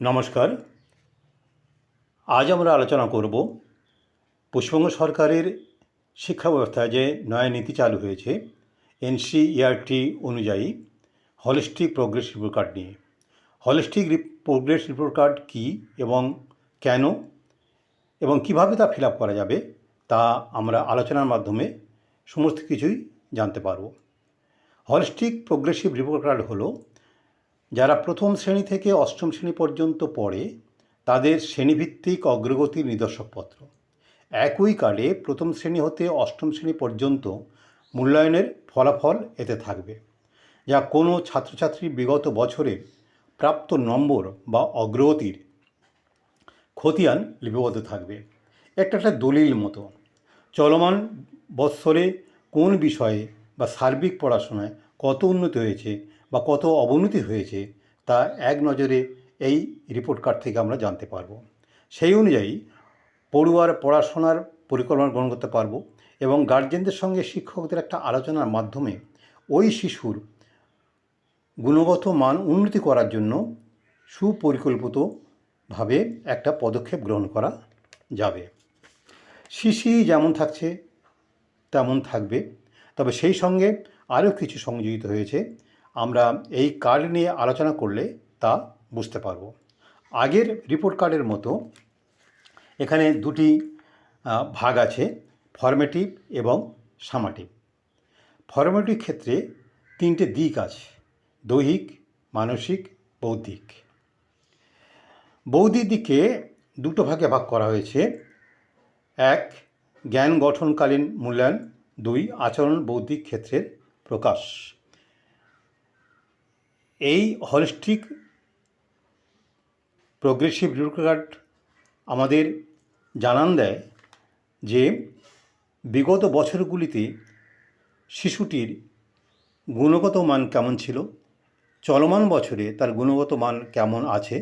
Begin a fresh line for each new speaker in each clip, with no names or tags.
নমস্কার। আজ আমরা আলোচনা করব পশ্চিমবঙ্গ সরকারের শিক্ষা ব্যবস্থায় যে নয়া নীতি চালু হয়েছে এনসিইআরটি অনুযায়ী হলিস্টিক প্রোগ্রেস রিপোর্ট কার্ড নিয়ে। হলিস্টিক প্রোগ্রেস রিপোর্ট কার্ড কী এবং কেন এবং কিভাবে তা ফিল আপ করা যাবে তা আমরা আলোচনার মাধ্যমে সমস্ত কিছুই জানতে পারব। হলিস্টিক প্রোগ্রেসিভ রিপোর্ট কার্ড হলো যারা প্রথম শ্রেণী থেকে অষ্টম শ্রেণী পর্যন্ত পড়ে তাদের শ্রেণীভিত্তিক অগ্রগতির নিদর্শকপত্র। একই কার্ডে প্রথম শ্রেণী হতে অষ্টম শ্রেণী পর্যন্ত মূল্যায়নের ফলাফল এতে থাকবে, যা কোনো ছাত্রছাত্রীর বিগত বছরে প্রাপ্ত নম্বর বা অগ্রগতির খতিয়ান লিপিবদ্ধ থাকবে। একটা দলিল মতো চলমান বৎসরে কোন বিষয়ে বা সার্বিক পড়াশোনায় কত উন্নতি হয়েছে বা কত অবনতি হয়েছে তা এক নজরে এই রিপোর্ট কার্ড থেকে আমরা জানতে পারব। সেই অনুযায়ী পড়ুয়ার পড়াশোনার পরিকল্পনা গ্রহণ করতে পারব এবং গার্জেনদের সঙ্গে শিক্ষকদের একটা আলোচনার মাধ্যমে ওই শিশুর গুণগত মান উন্নতি করার জন্য সুপরিকল্পিতভাবে একটা পদক্ষেপ গ্রহণ করা যাবে। শিশি যেমন থাকছে তেমন থাকবে, তবে সেই সঙ্গে আরও কিছু সংযোজিত হয়েছে। আমরা এই কার্ড নিয়ে আলোচনা করলে তা বুঝতে পারব। আগের রিপোর্ট কার্ডের মতো এখানে দুটি ভাগ আছে, ফর্মেটিভ এবং সামাটিভ। ফর্মেটিভ ক্ষেত্রে তিনটে দিক আছে: দৈহিক, মানসিক, বৌদ্ধিক। বৌদ্ধিক দিকে দুটো ভাগে ভাগ করা হয়েছে: এক, জ্ঞান গঠনকালীন মূল্যায়ন; দুই, আচরণ বৌদ্ধিক ক্ষেত্রের প্রকাশ। এই হলিস্টিক প্রোগ্রেসিভ রিপোর্ট কার্ড আমাদের জানান দেয় যে বিগত বছরগুলিতে শিশুটির গুণগত মান কেমন ছিল, চলমান বছরে তার গুণগত মান কেমন আছে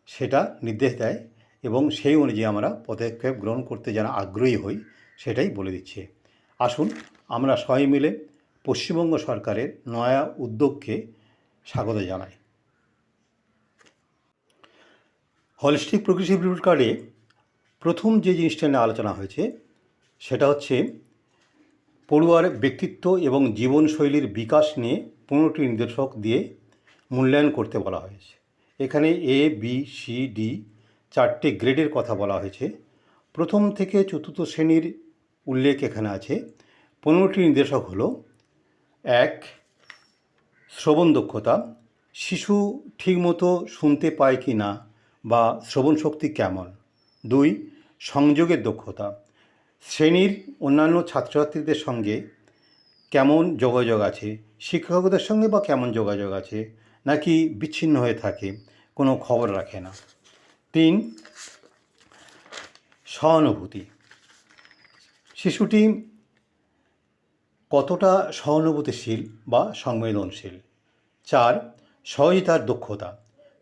সেটা নির্দেশ দেয় এবং সেই অনুযায়ী আমরা পদক্ষেপ গ্রহণ করতে যারা আগ্রহী হই সেটাই বলে দিচ্ছে। আসুন আমরা সবাই মিলে পশ্চিমবঙ্গ সরকারের নয়া উদ্যোগকে স্বাগত জানাই। হলিস্টিক প্রোগ্রেসিভ রিপোর্ট কার্ডে প্রথম যে জিনিসটা নিয়ে আলোচনা হয়েছে সেটা হচ্ছে পড়ুয়ার ব্যক্তিত্ব এবং জীবনশৈলীর বিকাশ নিয়ে 15টি নির্দেশক দিয়ে মূল্যায়ন করতে বলা হয়েছে। এখানে এ, বি, সি, ডি 4টে গ্রেডের কথা বলা হয়েছে। প্রথম থেকে চতুর্থ শ্রেণীর উল্লেখ এখানে আছে। 15টি নির্দেশক হলো: 1, শ্রবণ দক্ষতা, শিশু ঠিকমতো শুনতে পায় কি না বা শ্রবণ শক্তি কেমন। 2, সংযোগের দক্ষতা, শ্রেণীর অন্যান্য ছাত্রছাত্রীদের সঙ্গে কেমন যোগাযোগ আছে, শিক্ষকদের সঙ্গে বা কেমন যোগাযোগ আছে, নাকি বিচ্ছিন্ন হয়ে থাকে, কোনো খবর রাখে না। 3, সহানুভূতি, শিশুটি কতটা সহানুভূতিশীল বা সংবেদনশীল। 4, সহযোগিতার দক্ষতা,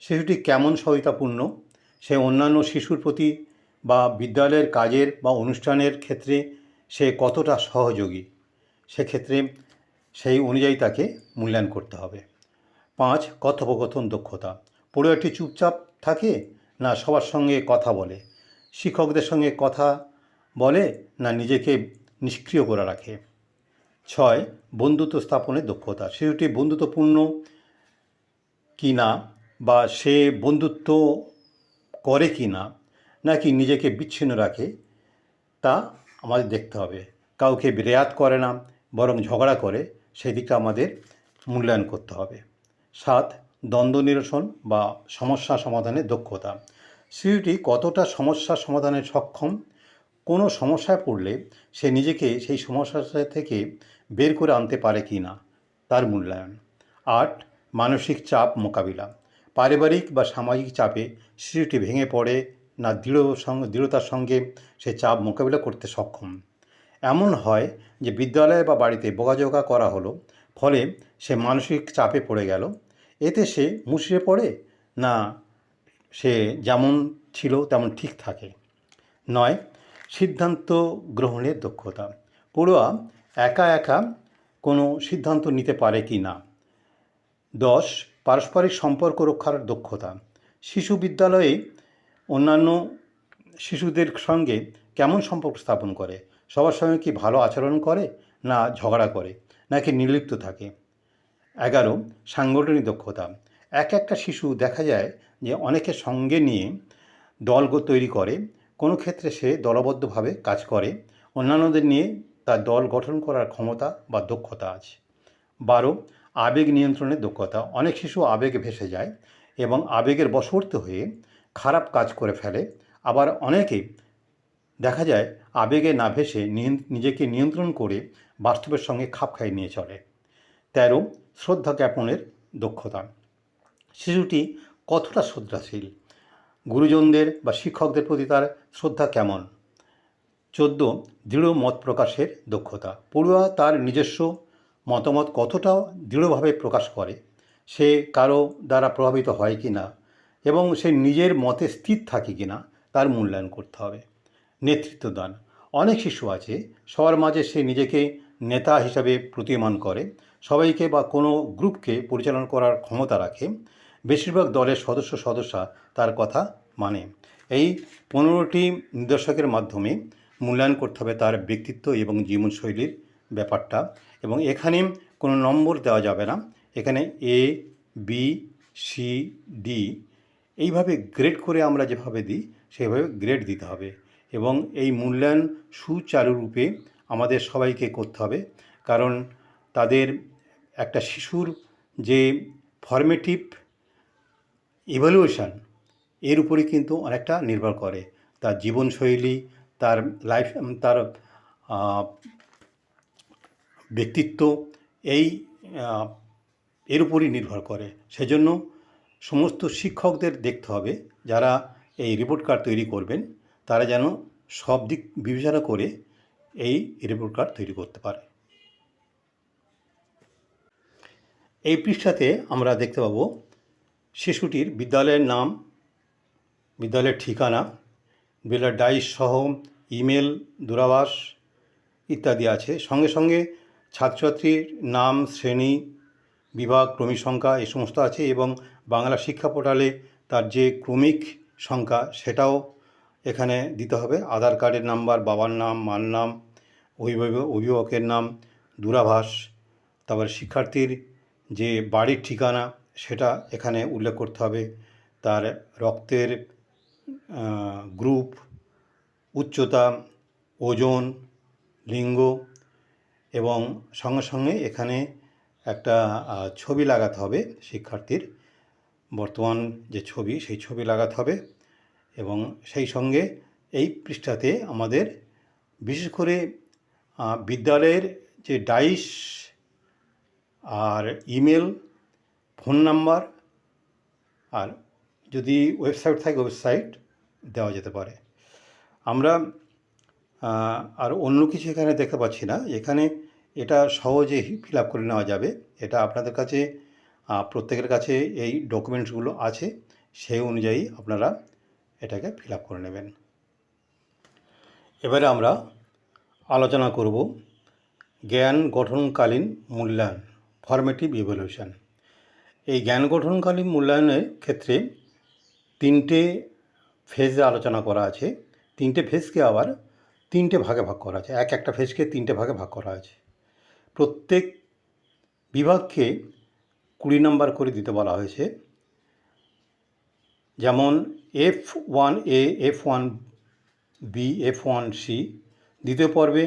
শিশুটি কেমন সহযোগিতাপূর্ণ, সে অন্যান্য শিশুর প্রতি বা বিদ্যালয়ের কাজের বা অনুষ্ঠানের ক্ষেত্রে সে কতটা সহযোগী, সেক্ষেত্রে সেই অনুযায়ী তাকে মূল্যায়ন করতে হবে। 5, কথোপকথন দক্ষতা, পড়ুয়াটি চুপচাপ থাকে না সবার সঙ্গে কথা বলে, শিক্ষকদের সঙ্গে কথা বলে না নিজেকে নিষ্ক্রিয় করে রাখে। 6, বন্ধুত্ব স্থাপনের দক্ষতা, শিশুটি বন্ধুত্বপূর্ণ কি না বা সে বন্ধুত্ব করে কি না, নাকি নিজেকে বিচ্ছিন্ন রাখে তা আমাদের দেখতে হবে। কাউকে রেয়াত করে না বরং ঝগড়া করে, সেই দিকটা আমাদের মূল্যায়ন করতে হবে। 7, দ্বন্দ্ব নিরসন বা সমস্যা সমাধানের দক্ষতা, শিশুটি কতটা সমস্যা সমাধানে সক্ষম, কোনো সমস্যায় পড়লে সে নিজেকে সেই সমস্যা থেকে বের করে আনতে পারে কি না তার মূল্যায়ন। 8, মানসিক চাপ মোকাবিলা, পারিবারিক বা সামাজিক চাপে শিশুটি ভেঙে পড়ে না দৃঢ়তার সঙ্গে সে চাপ মোকাবিলা করতে সক্ষম। এমন হয় যে বিদ্যালয়ে বা বাড়িতে বকাঝকা করা হলো, ফলে সে মানসিক চাপে পড়ে গেল, এতে সে মুষড়ে পড়ে না সে যেমন ছিল তেমন ঠিক থাকে। 9, সিদ্ধান্ত গ্রহণের দক্ষতা, পড়ুয়া একা একা কোনো সিদ্ধান্ত নিতে পারে কি না। 10, পারস্পরিক সম্পর্ক রক্ষার দক্ষতা, শিশু বিদ্যালয়ে অন্যান্য শিশুদের সঙ্গে কেমন সম্পর্ক স্থাপন করে? সবার সঙ্গে কি ভালো আচরণ করে, না ঝগড়া করে, নাকি নির্লিপ্ত থাকে? 11. সাংগঠনিক দক্ষতা। একটা শিশু দেখা যায় যে অনেকের সঙ্গে নিয়ে দল তৈরি করে, কোনো ক্ষেত্রে সে দলবদ্ধভাবে কাজ করে, অন্যান্যদের নিয়ে তার দল গঠন করার ক্ষমতা বা দক্ষতা আছে। 12. আবেগ নিয়ন্ত্রণের দক্ষতা। অনেক শিশু আবেগে ভেসে যায় এবং আবেগের বশবর্তী হয়ে খারাপ কাজ করে ফেলে। আবার অনেকে দেখা যায় আবেগে না ভেসে নিজেকে নিয়ন্ত্রণ করে বাস্তবের সঙ্গে খাপ খাইয়ে নিয়ে চলে। 13. শ্রদ্ধা জ্ঞাপনের দক্ষতা। শিশুটি কতটা শ্রদ্ধাশীল, গুরুজনদের বা শিক্ষকদের প্রতি তার শ্রদ্ধা কেমন? 14. দৃঢ় মত প্রকাশের দক্ষতা। পড়ুয়া তার নিজস্ব মতামত কতটা দৃঢ়ভাবে প্রকাশ করে, সে কারো দ্বারা প্রভাবিত হয় কি না এবং সে নিজের মতে স্থির থাকে কি না তার মূল্যায়ন করতে হবে। নেতৃত্ব দান। অনেক শিশু আছে সবার মাঝে সে নিজেকে নেতা হিসাবে প্রতীয়মান করে, সবাইকে বা কোনো গ্রুপকে পরিচালনা করার ক্ষমতা রাখে, বেশিরভাগ দলের সদস্যা তার কথা মানে। এই 15টি নির্দেশকের মাধ্যমে মূল্যায়ন করতে হবে তার ব্যক্তিত্ব এবং জীবনশৈলীর ব্যাপারটা। এবং এখানে কোনো নম্বর দেওয়া যাবে না, এখানে A, B, C, D এইভাবে গ্রেড করে আমরা যেভাবে দিই সেভাবে গ্রেড দিতে হবে। এবং এই মূল্যায়ন সুচারুরূপে আমাদের সবাইকে করতে হবে, কারণ তাদের একটা শিশুর যে ফর্মেটিভ ইভ্যালুয়েশন এর উপরে কিন্তু অনেকটা নির্ভর করে, তার জীবনশৈলী, তার লাইফ, তার ব্যক্তিত্ব এই এর উপরই নির্ভর করে। সেজন্য সমস্ত শিক্ষকদের দেখতে হবে যারা এই রিপোর্ট কার্ড তৈরি করবেন তারা যেন সব দিক বিবেচনা করে এই রিপোর্ট কার্ড তৈরি করতে পারে। এই পৃষ্ঠাতে আমরা দেখতে পাবো শিশুটির বিদ্যালয়ের নাম, বিদ্যালয়ের ঠিকানা, বিদ্যালয়ের ডাইস সহ ইমেল, দূরভাষ ইত্যাদি আছে। সঙ্গে সঙ্গে ছাত্রছাত্রীর নাম, শ্রেণী, বিভাগ, ক্রমিক সংখ্যা এই সমস্ত আছে এবং বাংলা শিক্ষা পোর্টালে তার যে ক্রমিক সংখ্যা সেটাও এখানে দিতে হবে। আধার কার্ডের নাম্বার, বাবার নাম, মার নাম, অভিভাবকের নাম, দূরভাষ, তারপর শিক্ষার্থীর যে বাড়ির ঠিকানা সেটা এখানে উল্লেখ করতে হবে, তার রক্তের গ্রুপ, উচ্চতা, ওজন, লিঙ্গ এবং সঙ্গে সঙ্গে এখানে একটা ছবি লাগাতে হবে শিক্ষার্থীর বর্তমান যে ছবি সেই ছবি লাগাতে হবে। এবং সেই সঙ্গে এই পৃষ্ঠাতে আমাদের বিশেষ করে বিদ্যালয়ের যে ডাইস আর ইমেল, ফোন নাম্বার আর যদি ওয়েবসাইট থাকে ওয়েবসাইট দেওয়া যেতে পারে। আমরা আর অন্য কিছু এখানে দেখতে পাচ্ছি না, এখানে এটা সহজে ফিল আপ করে নেওয়া যাবে। এটা আপনাদের কাছে প্রত্যেকের কাছে এই ডকুমেন্টসগুলো আছে, সেই অনুযায়ী আপনারা এটাকে ফিল আপ করে নেবেন। এবারে আমরা আলোচনা করব জ্ঞান গঠনকালীন মূল্যায়ন, ফর্মেটিভ ইভ্যালুয়েশন। এই জ্ঞান গঠনকালীন মূল্যায়নের ক্ষেত্রে 3টে ফেজে আলোচনা করা আছে। 3টে ফেজকে আবার 3টে ভাগে ভাগ করা আছে, একটা ফেজকে 3টে ভাগে ভাগ করা আছে। প্রত্যেক বিভাগকে 20 নম্বর করে দিতে বলা হয়েছে। যেমন F1A, F1B, F1C, দ্বিতীয় পর্বে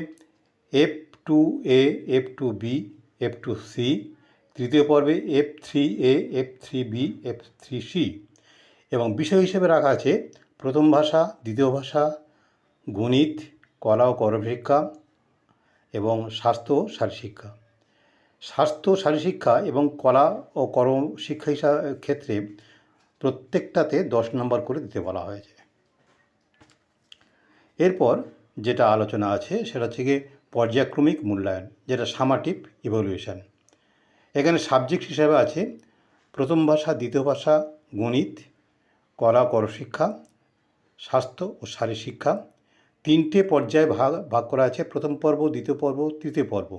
F2A, F2B, F2C, তৃতীয় পর্বে F3A, F3B, F3C এবং বিষয় হিসেবে রাখা আছে প্রথম ভাষা, দ্বিতীয় ভাষা, গণিত, কলা ও কর্মশিক্ষা এবং স্বাস্থ্য ও শারীরশিক্ষা। স্বাস্থ্য, শারীরশিক্ষা এবং কলা ও কর্মশিক্ষা ক্ষেত্রে প্রত্যেকটাতে 10 নম্বর করে দিতে বলা হয়েছে। এরপর যেটা আলোচনা আছে সেটা হচ্ছে গিয়ে পর্যায়ক্রমিক মূল্যায়ন, যেটা সামাটিভ ইভ্যালুয়েশন। এখানে সাবজেক্ট হিসাবে আছে প্রথম ভাষা, দ্বিতীয় ভাষা, গণিত, কলা কর্মশিক্ষা, স্বাস্থ্য ও শারীরশিক্ষা। 3টে পর্যায়ে ভাগ করা আছে, প্রথম পর্ব, দ্বিতীয় পর্ব, তৃতীয় পর্ব।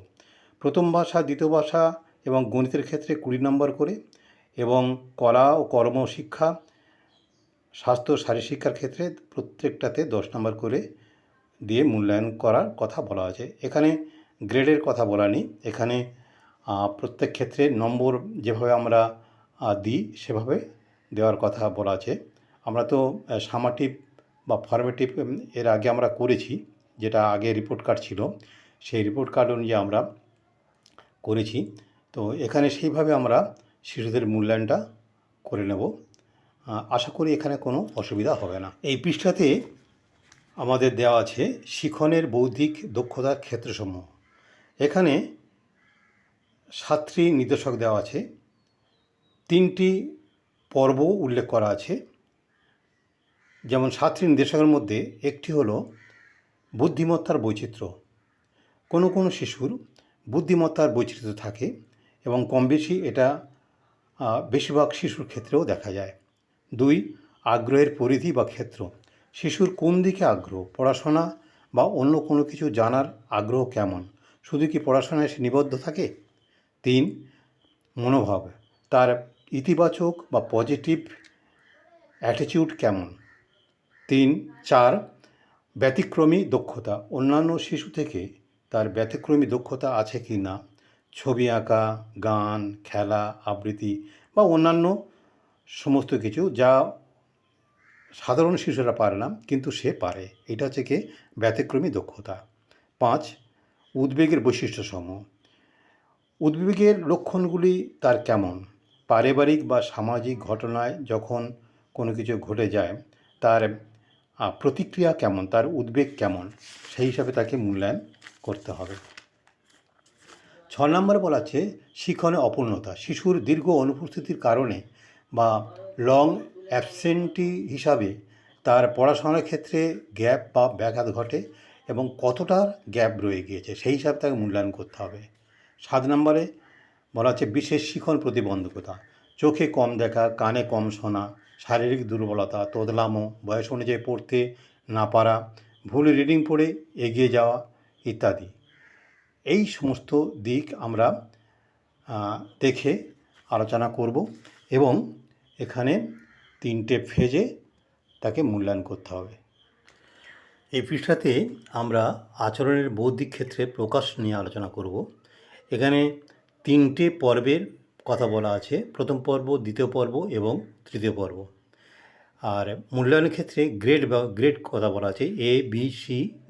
প্রথম ভাষা, দ্বিতীয় ভাষা এবং গণিতের ক্ষেত্রে 20 নম্বর করে এবং কলা ও কর্মশিক্ষা স্বাস্থ্য শারীরশিক্ষার ক্ষেত্রে প্রত্যেকটাতে 10 নম্বর করে দিয়ে মূল্যায়ন করার কথা বলা আছে। এখানে গ্রেডের কথা বলা নেই, এখানে প্রত্যেক ক্ষেত্রে নম্বর যেভাবে আমরা দিই সেভাবে দেওয়ার কথা বলা আছে। আমরা তো সামাটিভ বা ফর্মেটিভ এর আগে আমরা করেছি, যেটা আগে রিপোর্ট কার্ড ছিল, সেই রিপোর্ট কার্ড অনুযায়ী আমরা করেছি। তো এখানে সেইভাবে আমরা শিশুদের মূল্যায়নটা করে নেব। আশা করি এখানে কোনো অসুবিধা হবে না। এই পৃষ্ঠাতে আমাদের দেওয়া আছে শিখনের বৌদ্ধিক দক্ষতার ক্ষেত্রসমূহ। এখানে 7টি নির্দেশক দেওয়া আছে, 3টি পর্ব উল্লেখ করা আছে। যেমন 7টি নির্দেশকের মধ্যে একটি হলো বুদ্ধিমত্তার বৈচিত্র্য। কোনো কোনো শিশুর বুদ্ধিমত্তার বৈচিত্র্য থাকে এবং কম বেশি এটা বেশিরভাগ শিশুর ক্ষেত্রেও দেখা যায়। 2, আগ্রহের পরিধি বা ক্ষেত্র। শিশুর কোন দিকে আগ্রহ, পড়াশোনা বা অন্য কোনো কিছু জানার আগ্রহ কেমন, শুধু কি পড়াশোনায় সে নিবদ্ধ থাকে? 3, মনোভাব, তার ইতিবাচক বা পজিটিভ অ্যাটিটিউড কেমন? 4, ব্যতিক্রমী দক্ষতা, অন্যান্য শিশু থেকে তার ব্যতিক্রমী দক্ষতা আছে কি না, ছবি আঁকা, গান, খেলা, আবৃত্তি বা অন্যান্য সমস্ত কিছু যা সাধারণ শিশুরা পারে না কিন্তু সে পারে, এটা হচ্ছে কি ব্যতিক্রমী দক্ষতা। 5, উদ্বেগের বৈশিষ্ট্যসমূহ। উদ্বেগের লক্ষণগুলি তার কেমন, পারিবারিক বা সামাজিক ঘটনায় যখন কোনো কিছু ঘটে যায় তার প্রতিক্রিয়া কেমন, তার উদ্বেগ কেমন, সেই হিসাবে তাকে মূল্যায়ন করতে হবে। 6 নম্বরে বলা আছে শিখনে অপূর্ণতা। শিশুর দীর্ঘ অনুপস্থিতির কারণে বা লং অ্যাবসেন্টি হিসাবে তার পড়াশোনার ক্ষেত্রে গ্যাপ বা ব্যাঘাত ঘটে এবং কতটা গ্যাপ রয়ে গিয়েছে সেই হিসাবে তাকে মূল্যায়ন করতে হবে। 7 নম্বরে বলা আছে বিশেষ শিখন প্রতিবন্ধকতা। চোখে কম দেখা, কানে কম শোনা, শারীরিক দুর্বলতা, তোদলামো, বয়স অনুযায়ী পড়তে না পারা, ভুল রিডিং পড়ে এগিয়ে যাওয়া ইত্যাদি। এই সমস্ত দিক আমরা দেখে আলোচনা করব এবং এখানে 3টে ফেজে তাকে মূল্যায়ন করতে হবে। এই পৃষ্ঠাতে আমরা আচরণের বৌদ্ধিক ক্ষেত্রে প্রকাশ নিয়ে আলোচনা করব। এখানে 3টে পর্বের কথা বলা আছে, প্রথম পর্ব, দ্বিতীয় পর্ব এবং তৃতীয় পর্ব। আর মূল্যায়নের ক্ষেত্রে গ্রেড কথা বলা আছে, A, B, C,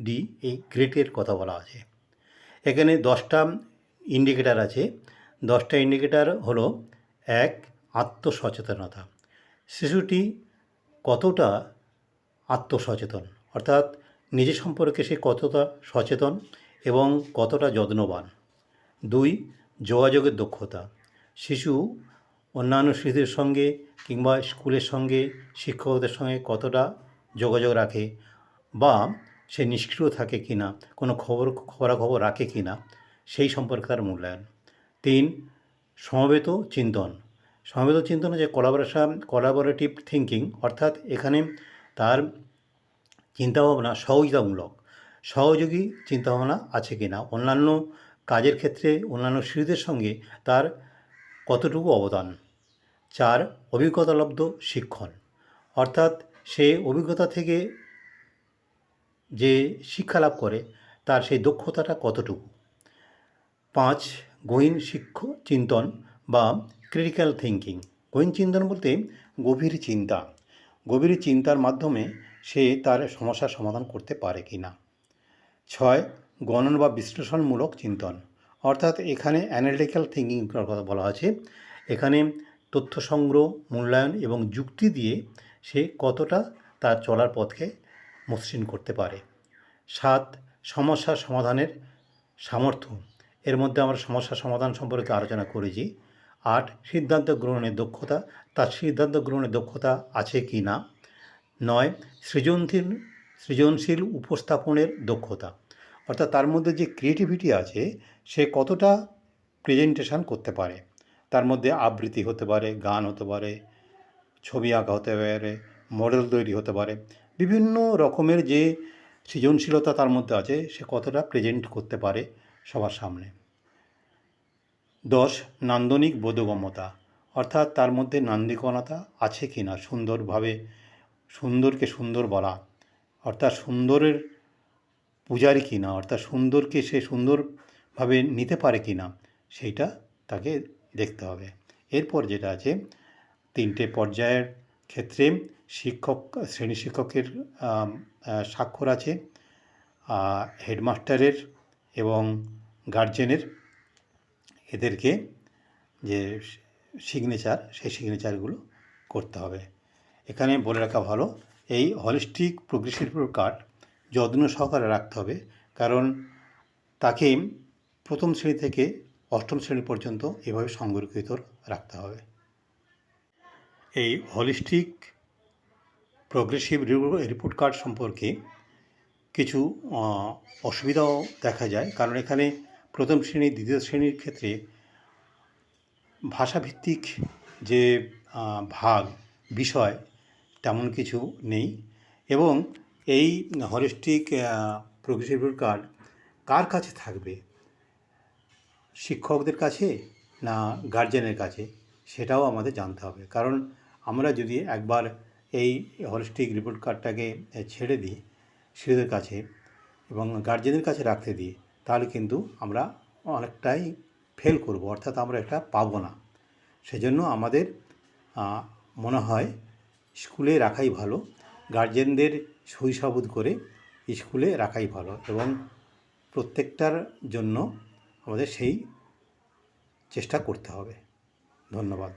D, এই গ্রেডের কথা বলা আছে। এখানে 10টা ইন্ডিকেটার আছে। 10টা ইন্ডিকেটার হলো: 1, আত্মসচেতনতা। শিশুটি কতটা আত্মসচেতন, অর্থাৎ নিজের সম্পর্কে সে কতটা সচেতন এবং কতটা যত্নবান। 2, যোগাযোগের দক্ষতা। শিশু অন্যান্য শিশুদের সঙ্গে কিংবা স্কুলের সঙ্গে শিক্ষকদের সঙ্গে কতটা যোগাযোগ রাখে বা সে নিষ্ক্রিয় থাকে কি না, কোনো খবরাখবর রাখে কি না, সেই সম্পর্কে তার মূল্যায়ন। 3, সমবেত চিন্তন। সমবেত চিন্তন হচ্ছে কোলাবোরেটিভ থিঙ্কিং, অর্থাৎ এখানে তার চিন্তাভাবনা সহযোগী চিন্তাভাবনা আছে কি না, অন্যান্য কাজের ক্ষেত্রে অন্যান্য শিশুদের সঙ্গে তার কতটুকু অবদান। 4, অভিজ্ঞতালব্ধ শিক্ষণ, অর্থাৎ সে অভিজ্ঞতা থেকে যে শিক্ষা লাভ করে তার সেই দক্ষতাটা কতটুকু। 5, গহীন চিন্তন বা ক্রিটিক্যাল থিঙ্কিং। গহীন চিন্তন বলতে গভীর চিন্তার মাধ্যমে সে তার সমস্যার সমাধান করতে পারে কি না। 6, গণন বা বিশ্লেষণমূলক চিন্তন, অর্থাৎ এখানে অ্যানালিটিক্যাল থিঙ্কিং কথা বলা আছে। এখানে তথ্য সংগ্রহ, মূল্যায়ন এবং যুক্তি দিয়ে সে কতটা তার চলার পথকে মসৃণ করতে পারে। 7, সমস্যা সমাধানের সামর্থ্য। এর মধ্যে আমরা সমস্যা সমাধান সম্পর্কে আলোচনা করেছি। 8, সিদ্ধান্ত গ্রহণের দক্ষতা, তার সিদ্ধান্ত গ্রহণের দক্ষতা আছে কি না। 9, সৃজনশীল উপস্থাপনের দক্ষতা, অর্থাৎ তার মধ্যে যে ক্রিয়েটিভিটি আছে সে কতটা প্রেজেন্টেশন করতে পারে। তার মধ্যে আবৃত্তি হতে পারে, গান হতে পারে, ছবি আঁকা হতে পারে, মডেল তৈরি হতে পারে, বিভিন্ন রকমের যে সৃজনশীলতা তার মধ্যে আছে সে কতটা প্রেজেন্ট করতে পারে সবার সামনে। 10, নান্দনিক বোধগম্যতা, অর্থাৎ তার মধ্যে নান্দনিকতা আছে কি না, সুন্দরভাবে সুন্দরকে সুন্দর বলা, অর্থাৎ সুন্দরের পূজারি কি না, অর্থাৎ সুন্দরকে সে সুন্দরভাবে নিতে পারে কি না, সেইটা তাকে দেখতে হবে। এরপর যেটা আছে, 3টে পর্যায়ের ক্ষেত্রে শিক্ষক, শ্রেণী শিক্ষকের স্বাক্ষর আছে, হেডমাস্টারের এবং গার্জেনের, এদেরকে যে সিগনেচার, সেই সিগনেচারগুলো করতে হবে। এখানে বলে রাখা ভালো, এই হলিস্টিক প্রোগ্রেসিভ রিপোর্ট কার্ড যত্ন সহকারে রাখতে হবে, কারণ তাকে 1ম শ্রেণী থেকে 8ম শ্রেণী পর্যন্ত এভাবে সংরক্ষিত রাখতে হবে। এই হলিস্টিক প্রোগ্রেসিভ রিপোর্ট কার্ড সম্পর্কে কিছু অসুবিধাও দেখা যায়, কারণ এখানে 1ম শ্রেণী 2য় শ্রেণীর ক্ষেত্রে ভাষাভিত্তিক যে বিষয় তেমন কিছু নেই, এবং এই হলিস্টিক প্রোগ্রেসিভ রিপোর্ট কার্ড কার কাছে থাকবে, শিক্ষকদের কাছে না গার্জেনের কাছে, সেটাও আমাদের জানতে হবে। কারণ আমরা যদি একবার এই হলিস্টিক রিপোর্ট কার্ডটাকে ছেড়ে দিই শিশুদের কাছে এবং গার্জেনের কাছে রাখতে দিই, তাহলে কিন্তু আমরা অনেকটাই ফেল করব, অর্থাৎ আমরা এটা পাবো না। সেজন্য আমাদের মনে হয় স্কুলে রাখাই ভালো, গার্জেনদের সই সাবুত করে স্কুলে রাখাই ভালো, এবং প্রত্যেকটার জন্য আমাদের সেই চেষ্টা করতে হবে। ধন্যবাদ।